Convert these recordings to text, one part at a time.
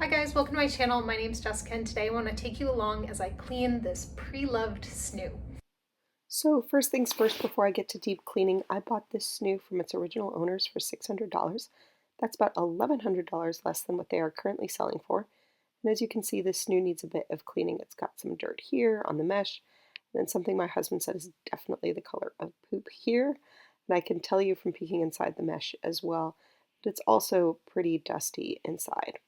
Hi guys, welcome to my channel. My name is Jessica and today I want to take you along as I clean this pre-loved Snoo. So first things first, before I get to deep cleaning, I bought this Snoo from its original owners for $600. That's about $1,100 less than what they are currently selling for. And as you can see, this Snoo needs a bit of cleaning. It's got some dirt here on the mesh, and then something my husband said is definitely the color of poop here. And I can tell you from peeking inside the mesh as well, that it's also pretty dusty inside.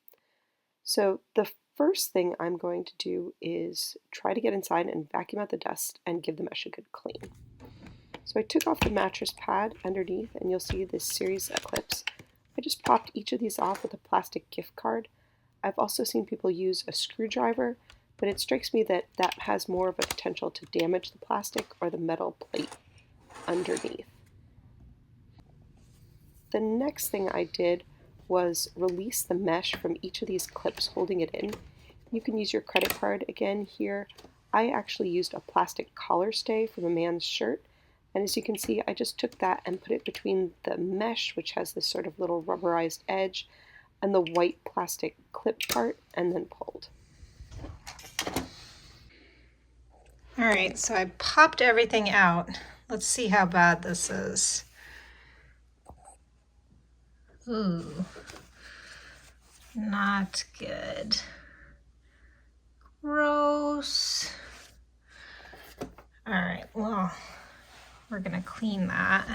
So the first thing I'm going to do is try to get inside and vacuum out the dust and give the mesh a good clean. So I took off the mattress pad underneath, and you'll see this series of clips. I just popped each of these off with a plastic gift card. I've also seen people use a screwdriver, but it strikes me that that has more of a potential to damage the plastic or the metal plate underneath. The next thing I did was release the mesh from each of these clips holding it in. You can use your credit card again here. I actually used a plastic collar stay from a man's shirt, and as you can see, I just took that and put it between the mesh, which has this sort of little rubberized edge, and the white plastic clip part, and then pulled. Alright, so I popped everything out. Let's see how bad this is. Ooh, not good. Gross. Alright, well, we're gonna clean that.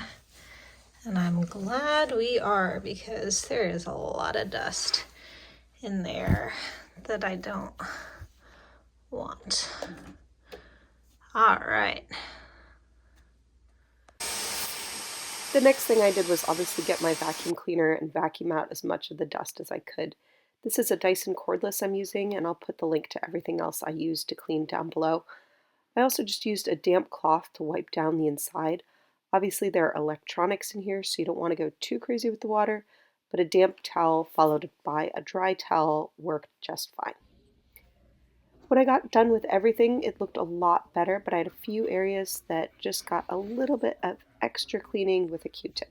And I'm glad we are because there is a lot of dust in there that I don't want. All right. The next thing I did was obviously get my vacuum cleaner and vacuum out as much of the dust as I could. This is a Dyson cordless I'm using, and I'll put the link to everything else I used to clean down below. I also just used a damp cloth to wipe down the inside. Obviously there are electronics in here, so you don't want to go too crazy with the water, but a damp towel followed by a dry towel worked just fine. When I got done with everything, it looked a lot better, but I had a few areas that just got a little bit of extra cleaning with a Q-tip.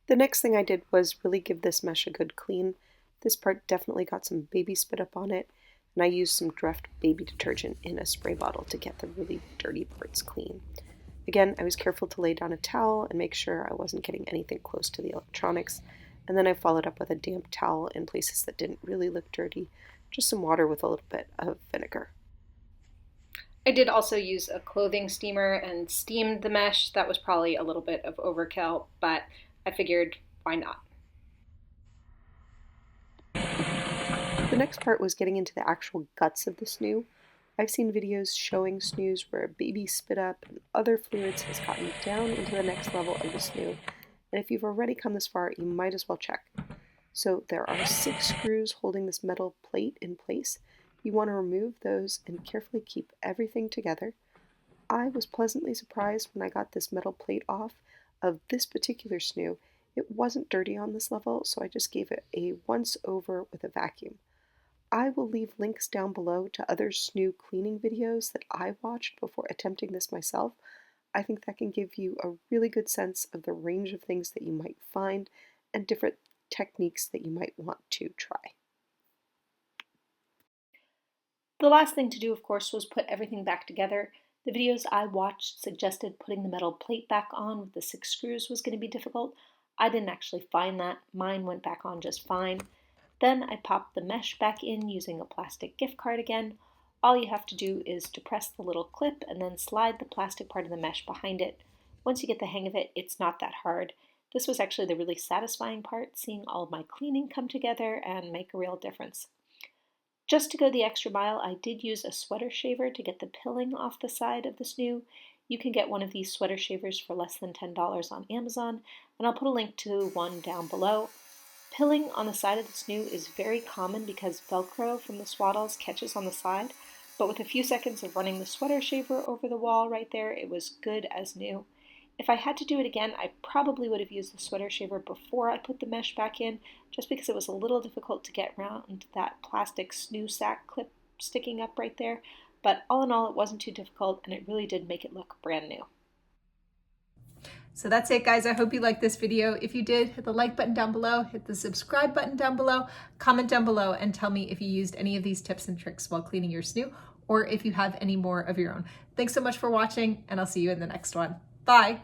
The next thing I did was really give this mesh a good clean. This part definitely got some baby spit up on it, and I used some Dreft baby detergent in a spray bottle to get the really dirty parts clean. Again, I was careful to lay down a towel and make sure I wasn't getting anything close to the electronics, and then I followed up with a damp towel in places that didn't really look dirty, just some water with a little bit of vinegar. I did also use a clothing steamer and steamed the mesh. That was probably a little bit of overkill, but I figured why not? The next part was getting into the actual guts of the Snoo. I've seen videos showing Snoos where baby spit up and other fluids has gotten down into the next level of the Snoo, and if you've already come this far, you might as well check. So there are 6 screws holding this metal plate in place. You want to remove those and carefully keep everything together. I was pleasantly surprised when I got this metal plate off of this particular Snoo. It wasn't dirty on this level, so I just gave it a once over with a vacuum. I will leave links down below to other Snoo cleaning videos that I watched before attempting this myself. I think that can give you a really good sense of the range of things that you might find and different techniques that you might want to try. The last thing to do, of course, was put everything back together. The videos I watched suggested putting the metal plate back on with the 6 screws was going to be difficult. I didn't actually find that. Mine went back on just fine. Then I popped the mesh back in using a plastic gift card again. All you have to do is to press the little clip and then slide the plastic part of the mesh behind it. Once you get the hang of it, it's not that hard. This was actually the really satisfying part, seeing all of my cleaning come together and make a real difference. Just to go the extra mile, I did use a sweater shaver to get the pilling off the side of the Snoo. You can get one of these sweater shavers for less than $10 on Amazon, and I'll put a link to one down below. Pilling on the side of the Snoo is very common because Velcro from the swaddles catches on the side, but with a few seconds of running the sweater shaver over the wall right there, it was good as new. If I had to do it again, I probably would have used the sweater shaver before I put the mesh back in, just because it was a little difficult to get around that plastic Snoo sack clip sticking up right there. But all in all, it wasn't too difficult, and it really did make it look brand new. So that's it, guys. I hope you liked this video. If you did, hit the like button down below, hit the subscribe button down below, comment down below, and tell me if you used any of these tips and tricks while cleaning your Snoo, or if you have any more of your own. Thanks so much for watching, and I'll see you in the next one. Bye.